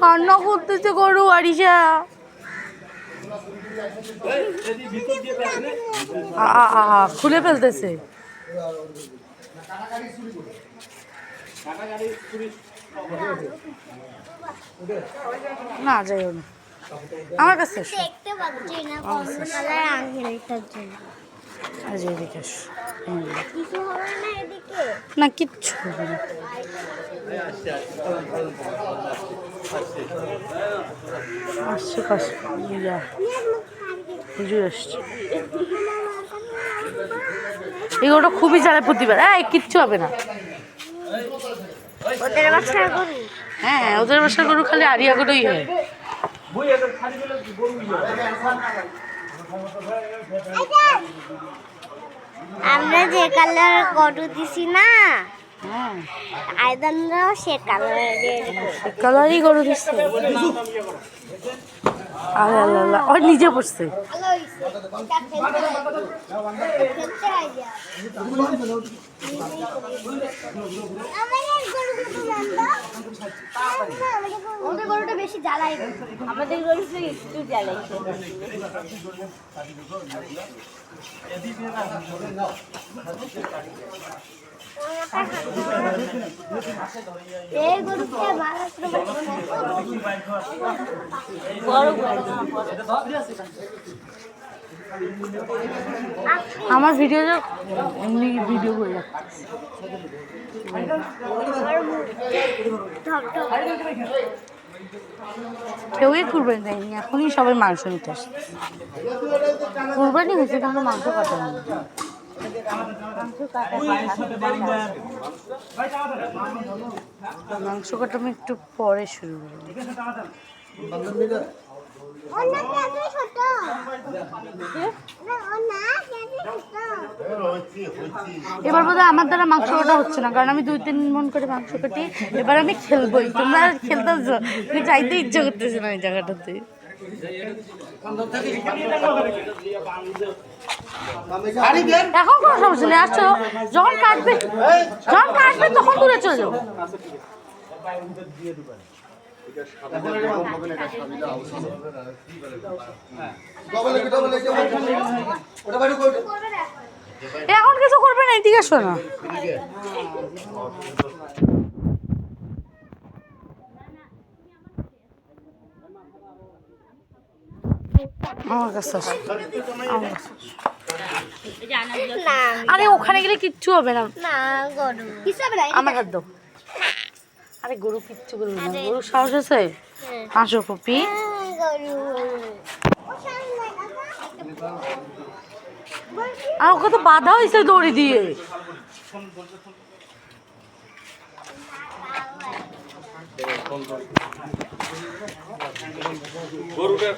কান্না করতেছে গরু আরিশা। খুলে ফেলতেছে। না যাই না আমার কাছে না কিচ্ছু হবে না। এগুলো খুবই জ্বালায় প্রতিবার। কিচ্ছু হবে না। হ্যাঁ ওদের বাসার গরু খালি আরিয়া গরুই হয়। আমরা যে কালার গরু দিছি না আইদানরাও সে কালারই গরু দিচ্ছে। আরে আল্লাহ ওর নিজে পড়ছে। ওদের গরুটা বেশি জ্বালাই, আমাদের গরুটা একটু জ্বালাই। আমার ভিডিও এমনি ভিডিও করে রাখতেছি। কেউই কুরবানি দেয়নি, এখনই সবাই মাংস নিতে আসছে। কুরবানি হয়েছে কিন্তু মাংস কাটা নেই। মাংস কাটা আমি একটু পরে শুরু করবো। এবার বোধহয় আমার দ্বারা মাংস কাটা হচ্ছে না, কারণ আমি 2-3 মন করে মাংস কাটি। এবার আমি খেলবোই, তোমরা খেলতেছো, চাইতে ইচ্ছা করতেছে না এই জায়গাটাতে। এখন কোনো সমস্যা নেই, আসছো যখন কাটবে তখন দূরে চলে যাবো। এখন কিছু করবে না, এদিকে আসো না। আমার কাছে আরে ওখানে গেলে কিচ্ছু হবে না। আমার হাত দাও। আরে গরু কিচ্ছু করবে না, গরু সাহস আছে। আসো পপি। আর ওকে তো বাধা হয়েছে দড়ি দিয়ে। গরুটা